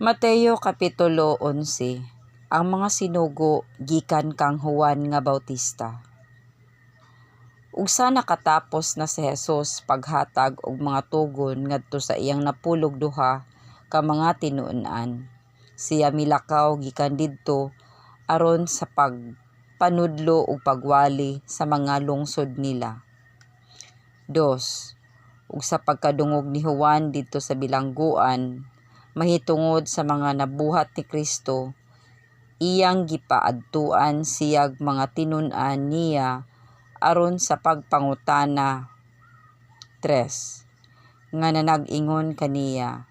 Mateo Kapitulo 11. Ang mga sinugo gikan kang Juan nga Bautista. Ug sa nakatapos na si Jesus paghatag og mga tugon ngadto sa iyang napulog duha ka mga tinuon-an, siya milakaw gikan didto aron sa pagpanudlo ug pagwali sa mga lungsod nila. 2. Ug sa pagkadungog ni Juan didto sa bilangguan, mahitungod sa mga nabuhat ni Kristo, iyang gipaadtuan siyag mga tinun-an niya aron sa pagpangutana. 3. Nga nanag-ingon kaniya,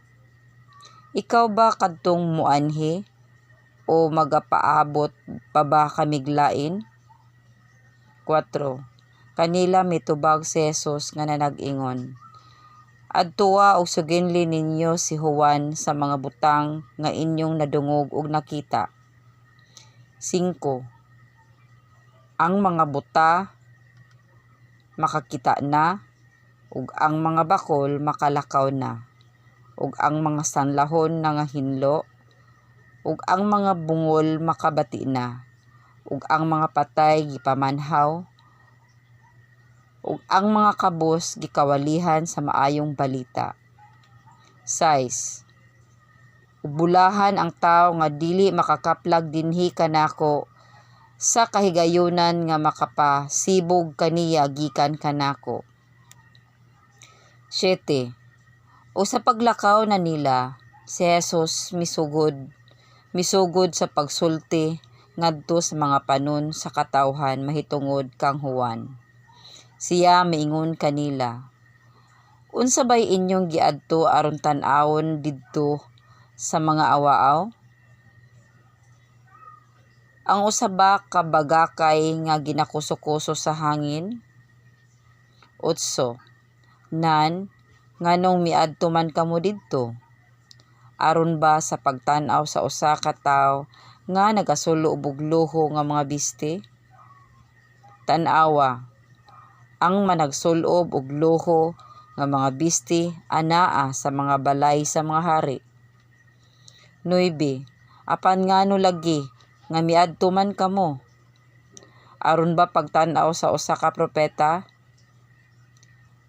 ikaw ba kadtong muanhi o magapaabot pa ba kamiglain? 4. Kanila mitubag si Jesus nga nanag-ingon, adtua og suginli ninyo si Juan sa mga butang nga inyong nadungog ug nakita. 5. Ang mga buta makakita na, ug ang mga bakol makalakaw na, ug ang mga sanlahon nga hinlo, ug ang mga bungol makabati na, ug ang mga patay gipamanhaw, ug ang mga kabus gikawalihan sa maayong balita. 6. Ubulahan ang tawo nga dili makakaplag dinhi kanako sa kahigayunan nga makapasibog kaniya gikan kanako. 7. O sa paglakaw na nila, si Jesus misugod sa pagsulti ngadto sa mga panon sa katawhan mahitungod kang Juan. Siya miingon kanila, unsa bay inyong giadto aron tan-awon didto sa mga awaaw? Ang usa ba ka bagakay nga ginakuso-kuso sa hangin? 8. Nan, nganong miadto man kamo didto? Aron ba sa pagtan-aw sa usa ka tawo nga nagasulo og bugloho nga mga biste? Tan-awa, ang managsulob og loho nga mga biste anaa sa mga balay sa mga hari. 9. Apan ngano lagi nga miadto man kamo? Aron ba pagtan-aw sa usa ka propeta?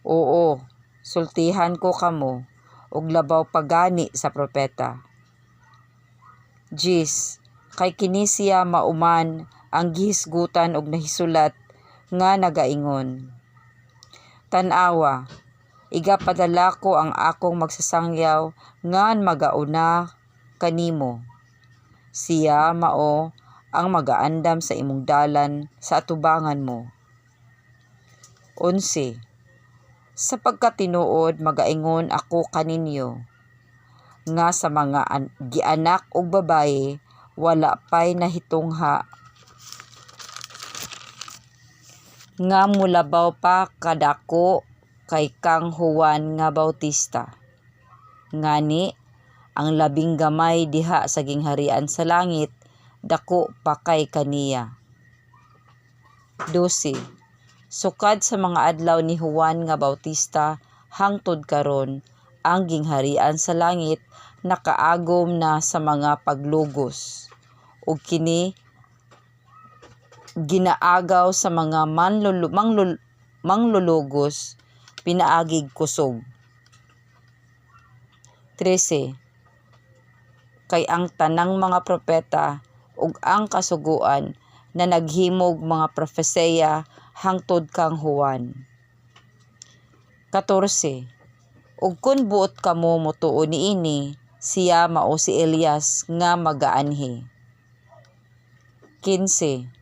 Oo, sultihan ko kamo og labaw pa gani sa propeta. 10. Kay kini siya mauman ang gihisgutan og nahisulat nga nagaingon, tan-awa, igapadala ko ang akong magsasangyaw nga magauna kanimo. Siya mao ang magaandam sa imong dalan sa atubangan mo. 11. Sa pagkatinuod magaingon ako kaninyo, nga sa mga gianak og babaye wala pay nahitungha nga mulabaw pa kadako kay kang Juan nga Bautista. Ngani, ang labing gamay diha sa gingharian sa langit, dako pa kay kaniya. 12. Sukad sa mga adlaw ni Juan nga Bautista hangtod karon, ang gingharian sa langit nakaagom na sa mga paglugos, ug kini ginaagaw sa mga manglulugos pinaagig kusog. 13. Kay ang tanang mga propeta ug ang kasuguan na naghimog mga propesiya hangtod kang Juan. 14. Ug kun buot kamo motuo niini, siya mao si Elias nga magaanhi. 15.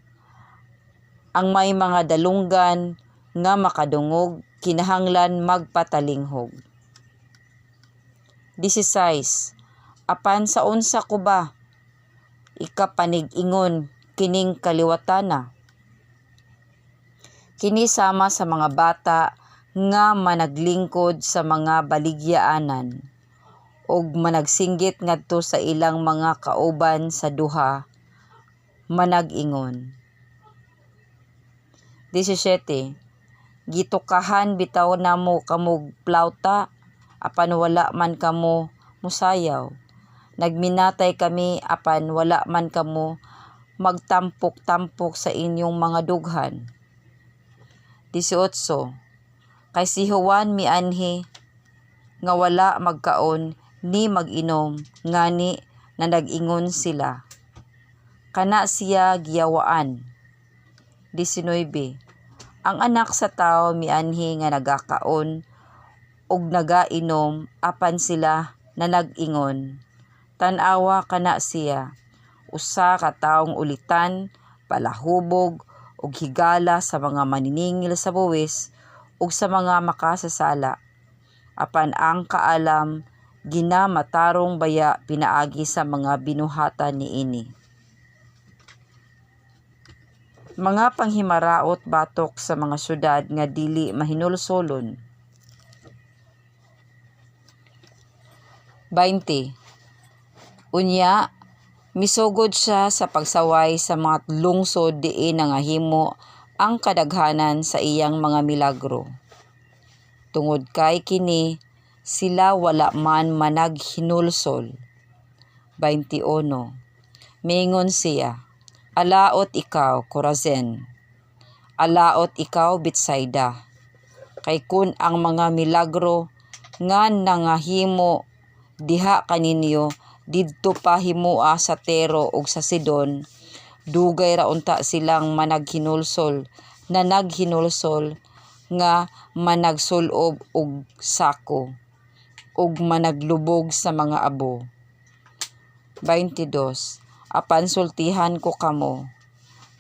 Ang may mga dalunggan nga makadungog kinahanglan magpatalinghog. 16. Apan sa unsa ko ba ikapanig-ingon kining kaliwatana? Kini sama sa mga bata nga managlingkod sa mga baligyaanan ug managsinggit ngadto sa ilang mga kauban sa duha, manag-ingon. 17. Gitukahan bitaw namo kamog plauta, apan wala man kamo musayaw. Nagminatay kami apan wala man kamo magtampok-tampok sa inyong mga dughan. 18. Kay si Juan mianhi nga wala magkaon ni mag-inom, ngani na nag-ingon sila. Kana siya giyawaan. 19. Ang anak sa tao mianhi nga nagakaon ug nagainom apan sila na nag-ingon. Tan-awa kana siya, usa ka taong ulitan, palahubog ug higala sa mga maniningil sa buwis ug sa mga makasasala. Apan ang kaalam ginamatarong baya pinaagi sa mga binuhatan niini. Mga panghimaraot batok sa mga syudad nga dili mahinulsolon. 20. Unya, misugod siya sa pagsaway sa mga lungsod diin nangahimo ang kadaghanan sa iyang mga milagro. Tungod kay kini, sila wala man managhinulsol. 21. Miingon siya, alaot ikaw, Corazin. Alaot ikaw, Betsaida. Kay kun ang mga milagro nga nangahimo diha kaninyo didto pa himua sa Tiro ug sa Sidon, dugay ra unta silang managhinulsol na naghinulsol nga managsulob og sako ug managlubog sa mga abo. 22. Apan sultihan ko kamo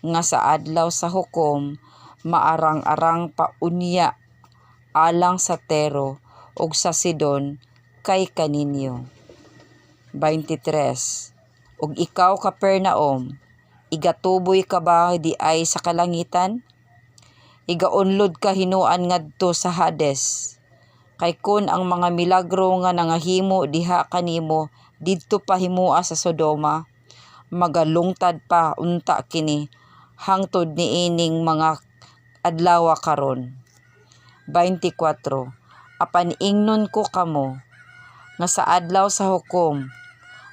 nga sa adlaw sa hukom maarang-arang pa unya alang sa Tiro ug sa Sidon kay kaninyo. 23. Ug ikaw, Capernaum, igatuboy ka ba di ay sa kalangitan? Igaunlod ka hinuan ngadto sa Hades. Kay kun ang mga milagro nga nangahimo diha kanimo didto pa himua sa Sodoma, magalungtad pa unta kini hangtod niining mga adlaw karon. 24. Apan ingnon ko kamo nga sa adlaw sa hukom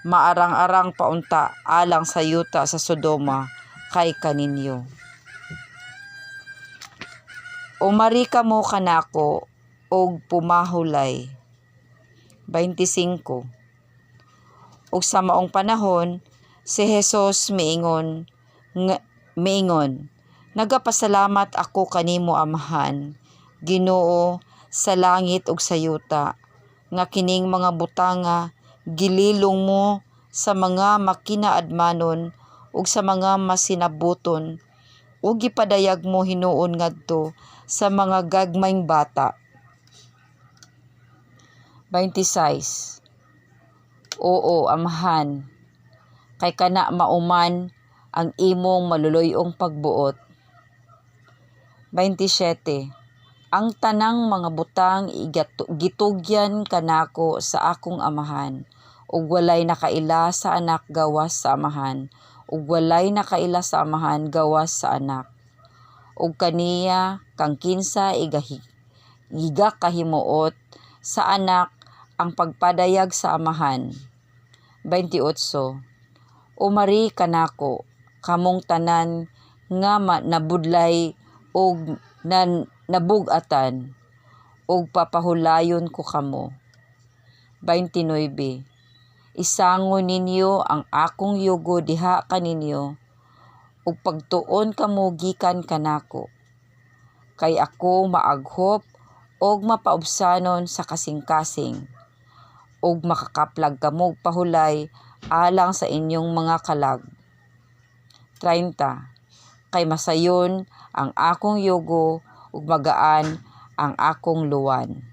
maarang-arang paunta alang sa yuta sa Sodoma kay kaninyo. Umari kamo kanako og pumahulay. 25. Ug sa maong panahon si Jesus miingon, nagapasalamat ako kanimo Amahan, Ginoo sa langit ug sa yuta, nga kining mga butanga gililong mo sa mga makinaadmanon ug sa mga masinabuton ug gipadayag mo hinuon ngadto sa mga gagmayng bata. 26. Oo, Amahan, kay kana mauman ang imong maluluy-ong pagbuot. 27. Ang tanang mga butang gitugyan kanako sa akong Amahan, ug walay nakaila sa anak gawas sa Amahan, ug walay nakaila sa Amahan gawas sa anak. Ug kaniya kang kinsa igakahimuot sa anak ang pagpadayag sa Amahan. 28. Umari kanako kamong tanan nga nabudlay ug nabugatan ug papahulayon ko kamo. 29. Isangon ninyo ang akong yugo diha kaninyo ug pagtuon kamo gikan kanako. Kay ako maaghop ug mapaubsanon sa kasing-kasing ug makakaplag kamo pahulay alang sa inyong mga kalag. 30. Kay masayon ang akong yugo ug magaan ang akong luwan.